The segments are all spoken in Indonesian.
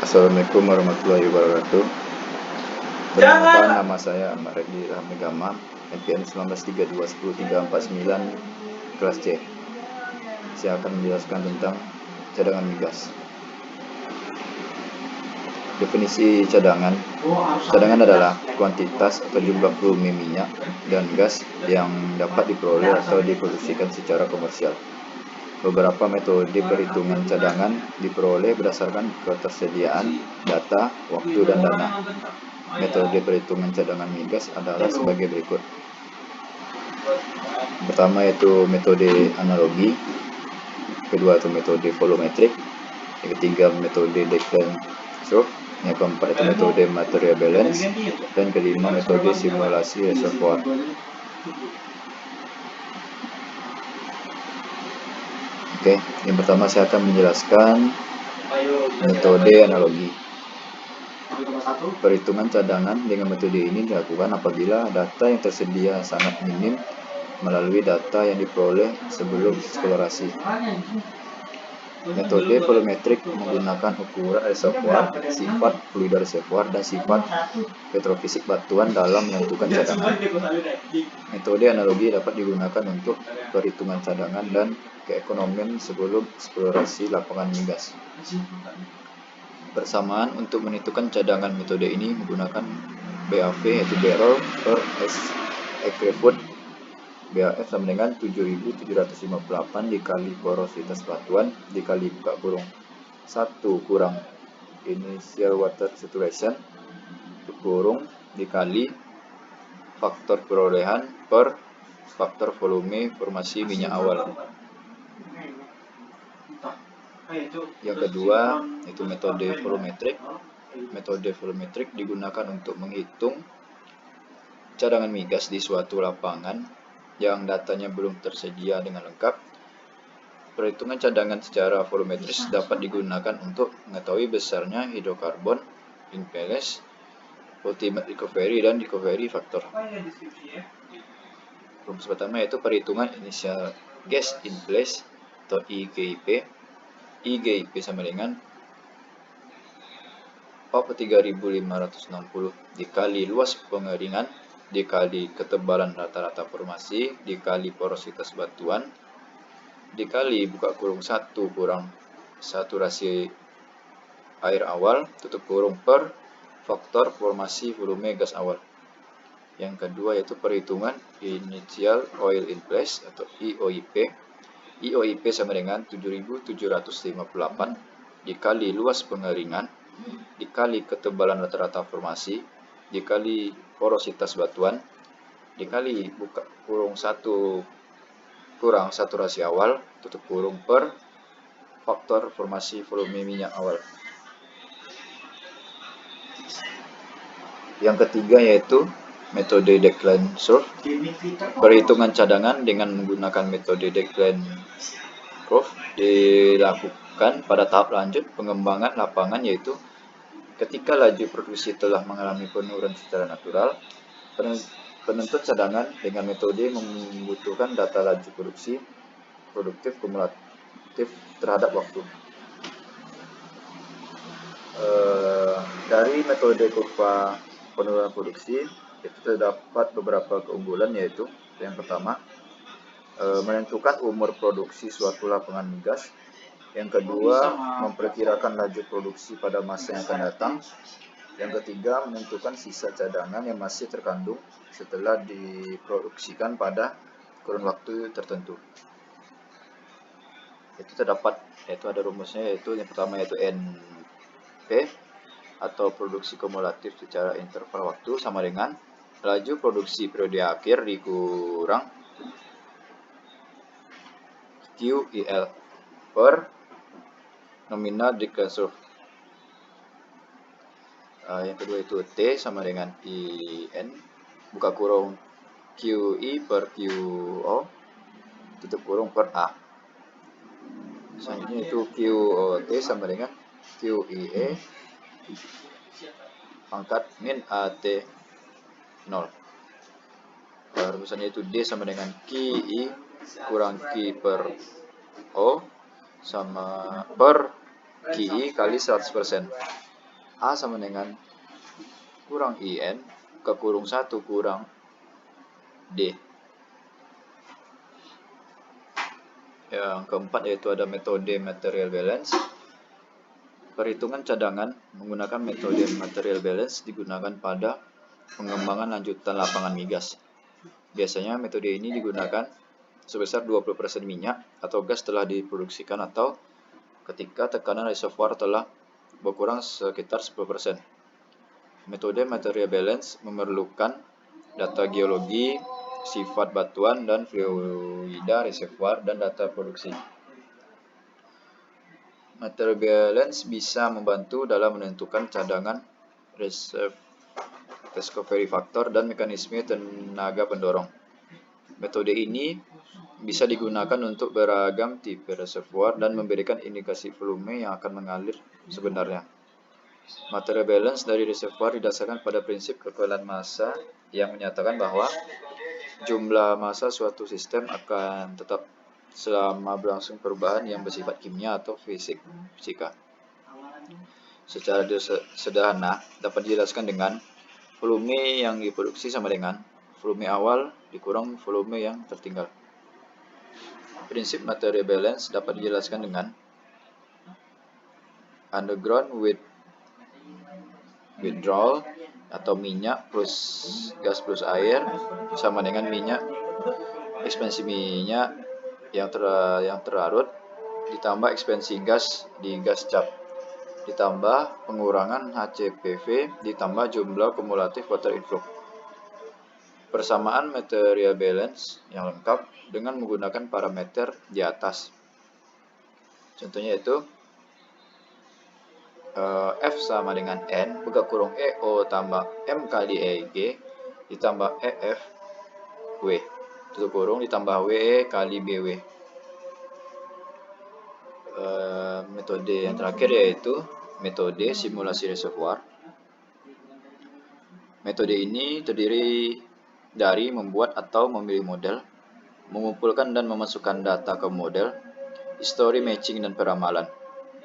Assalamualaikum warahmatullahi wabarakatuh. Perkenalkan, nama saya Ahmad Reddy Rahmi Gama, NPM 19321039 kelas C. Saya akan menjelaskan tentang cadangan migas. Definisi cadangan. Cadangan adalah kuantitas atau jumlah volume minyak dan gas yang dapat diperoleh atau diproduksikan secara komersial. Beberapa metode perhitungan cadangan diperoleh berdasarkan ketersediaan data, waktu, dan dana. Metode perhitungan cadangan migas adalah sebagai berikut. Pertama yaitu metode analogi, kedua itu metode volumetrik, yang ketiga metode decline curve, yang keempat itu metode material balance, dan kelima metode simulasi reservoir. Oke, yang pertama saya akan menjelaskan metode analogi. Perhitungan cadangan dengan metode ini dilakukan apabila data yang tersedia sangat minim melalui data yang diperoleh sebelum eksplorasi. Metode volumetrik menggunakan ukuran reservoir, sifat fluida reservoir, dan sifat petrofisik batuan dalam menentukan cadangan. Metode analogi dapat digunakan untuk perhitungan cadangan dan keekonomian sebelum eksplorasi lapangan migas. Bersamaan untuk menentukan cadangan, metode ini menggunakan BAF yaitu barrel per acre foot. BAF sama dengan 7.758 dikali porositas batuan dikali buka kurung 1 kurang initial water saturation kurung dikali faktor perolehan per faktor volume formasi minyak awal. Yang kedua itu metode volumetrik. Metode volumetrik digunakan untuk menghitung cadangan migas di suatu lapangan yang datanya belum tersedia dengan lengkap. Perhitungan cadangan secara volumetris dapat digunakan untuk mengetahui besarnya hidrokarbon in place, ultimate recovery, dan recovery factor. Rumus pertama yaitu perhitungan initial gas in place atau IGIP. IGIP sama dengan 43.560 dikali luas pengeringan dikali ketebalan rata-rata formasi dikali porositas batuan dikali buka kurung 1 kurang saturasi air awal tutup kurung per faktor formasi volume gas awal. Yang kedua yaitu perhitungan initial oil in place atau IOIP. IOIP sama dengan 7.758 dikali luas pengeringan dikali ketebalan rata-rata formasi dikali porositas batuan dikali buka kurung 1 kurang saturasi awal tutup kurung per faktor formasi volume minyak awal. Yang ketiga yaitu metode decline curve. Perhitungan cadangan dengan menggunakan metode decline curve dilakukan pada tahap lanjut pengembangan lapangan, yaitu ketika laju produksi telah mengalami penurunan secara natural. Penentuan cadangan dengan metode membutuhkan data laju produksi produktif kumulatif terhadap waktu. Dari metode kurva penurunan produksi itu terdapat beberapa keunggulan, yaitu yang pertama menentukan umur produksi suatu lapangan migas. Yang kedua, memperkirakan laju produksi pada masa yang akan datang. Yang ketiga, menentukan sisa cadangan yang masih terkandung setelah diproduksikan pada kurun waktu tertentu. Itu terdapat, yaitu ada rumusnya, yaitu yang pertama yaitu NP atau produksi kumulatif secara interval waktu sama dengan laju produksi periode akhir dikurang QIL per nominal decline curve. Yang kedua itu T sama dengan IN buka kurung QI per QO tutup kurung per A. Selanjutnya itu QOT sama dengan QIE pangkat min AT 0. Rumusannya itu D sama dengan QI kurang Q per O sama per bagi I kali 100%. A sama dengan kurang IN ke kurung 1 kurang D. Yang keempat yaitu ada metode material balance. Perhitungan cadangan menggunakan metode material balance digunakan pada pengembangan lanjutan lapangan migas. Biasanya metode ini digunakan sebesar 20% minyak atau gas telah diproduksikan atau ketika tekanan reservoir telah berkurang sekitar 10%. Metode material balance memerlukan data geologi, sifat batuan dan fluida reservoir, dan data produksi. Material balance bisa membantu dalam menentukan cadangan, reserve discovery factor, dan mekanisme tenaga pendorong. Metode ini bisa digunakan untuk beragam tipe reservoir dan memberikan indikasi volume yang akan mengalir sebenarnya. Material balance dari reservoir didasarkan pada prinsip kekebalan massa yang menyatakan bahwa jumlah massa suatu sistem akan tetap selama berlangsung perubahan yang bersifat kimia atau fisika. Secara sederhana dapat dijelaskan dengan volume yang diproduksi sama dengan volume awal dikurang volume yang tertinggal. Prinsip material balance dapat dijelaskan dengan underground withdrawal atau minyak plus gas plus air sama dengan minyak ekspansi minyak yang terlarut ditambah ekspansi gas di gas cap ditambah pengurangan HCPV ditambah jumlah kumulatif water inflow. Persamaan material balance yang lengkap dengan menggunakan parameter di atas. Contohnya itu F sama dengan N buka kurung EO tambah M kali EG ditambah EF W tutup kurung ditambah WE kali BW. Metode yang terakhir yaitu metode simulasi reservoir. Metode ini terdiri dari membuat atau memilih model, mengumpulkan dan memasukkan data ke model, history matching dan peramalan.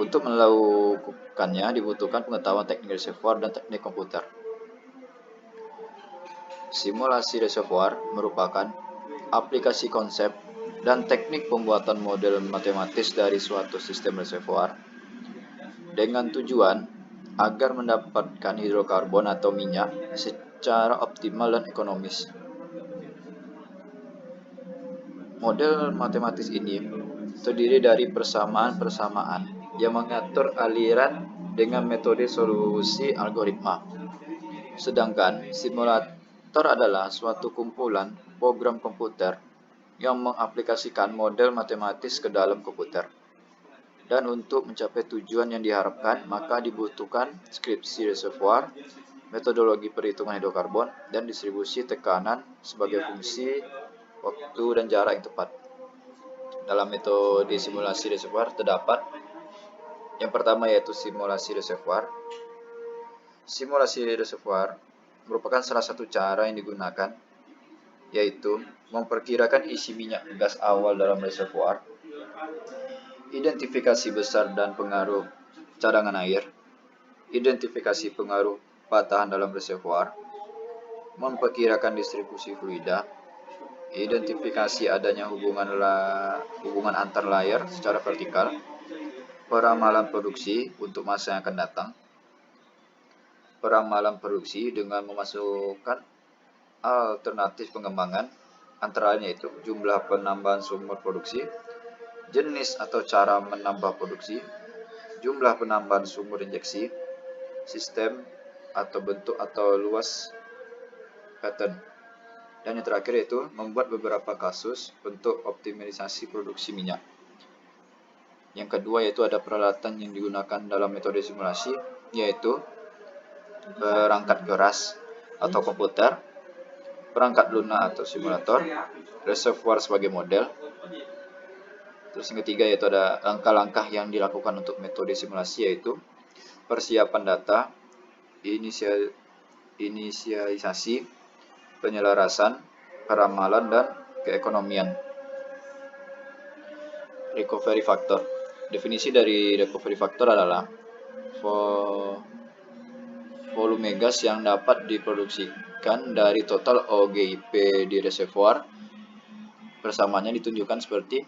Untuk melakukannya dibutuhkan pengetahuan teknik reservoir dan teknik komputer. Simulasi reservoir merupakan aplikasi konsep dan teknik pembuatan model matematis dari suatu sistem reservoir dengan tujuan agar mendapatkan hidrokarbon atau minyak secara optimal dan ekonomis. Model matematis ini terdiri dari persamaan-persamaan yang mengatur aliran dengan metode solusi algoritma. Sedangkan simulator adalah suatu kumpulan program komputer yang mengaplikasikan model matematis ke dalam komputer. Dan untuk mencapai tujuan yang diharapkan, maka dibutuhkan deskripsi reservoir, metodologi perhitungan hidrokarbon, dan distribusi tekanan sebagai fungsi waktu dan jarak yang tepat. Dalam metode simulasi reservoir terdapat yang pertama yaitu simulasi reservoir. Simulasi reservoir merupakan salah satu cara yang digunakan yaitu memperkirakan isi minyak gas awal dalam reservoir, identifikasi besar dan pengaruh cadangan air, identifikasi pengaruh patahan dalam reservoir, memperkirakan distribusi fluida, identifikasi adanya hubungan antar layer secara vertikal, peramalan produksi untuk masa yang akan datang, peramalan produksi dengan memasukkan alternatif pengembangan, antara lain yaitu jumlah penambahan sumber produksi, jenis atau cara menambah produksi, jumlah penambahan sumber injeksi, sistem atau bentuk atau luas pattern. Dan yang terakhir yaitu membuat beberapa kasus untuk optimalisasi produksi minyak. Yang kedua yaitu ada peralatan yang digunakan dalam metode simulasi yaitu perangkat keras atau komputer, perangkat lunak atau simulator, reservoir sebagai model. Terus yang ketiga yaitu ada langkah-langkah yang dilakukan untuk metode simulasi yaitu persiapan data, inisialisasi, penyelarasan, peramalan, dan keekonomian. Recovery factor. Definisi dari recovery factor adalah volume gas yang dapat diproduksikan dari total OGIP di reservoir. Persamaannya ditunjukkan seperti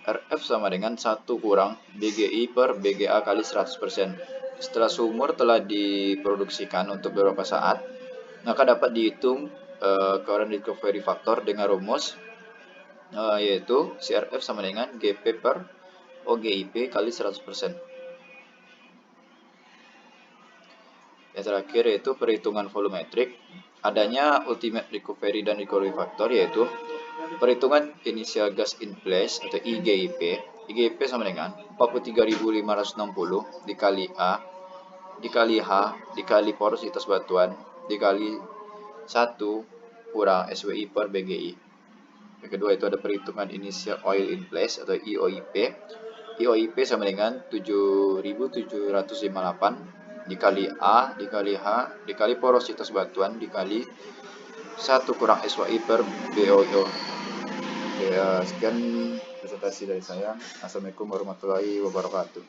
RF sama dengan 1 kurang BGI per BGA kali 100%. Setelah sumur telah diproduksikan untuk beberapa saat, maka dapat dihitung current recovery factor dengan rumus yaitu CRF sama dengan GP per OGIP kali 100%. Yang terakhir yaitu perhitungan volumetrik. Adanya ultimate recovery dan recovery factor yaitu perhitungan initial gas in place atau IGIP. IGIP sama dengan 43.560 dikali A dikali H dikali porositas batuan dikali 1 kurang SWI per BGI. Yang kedua itu ada perhitungan initial oil in place atau IOIP. IOIP sama dengan 7.758 dikali A dikali H dikali porositas batuan dikali 1 kurang SWI per BOO. Oke, sekian presentasi dari saya. Assalamualaikum warahmatullahi wabarakatuh.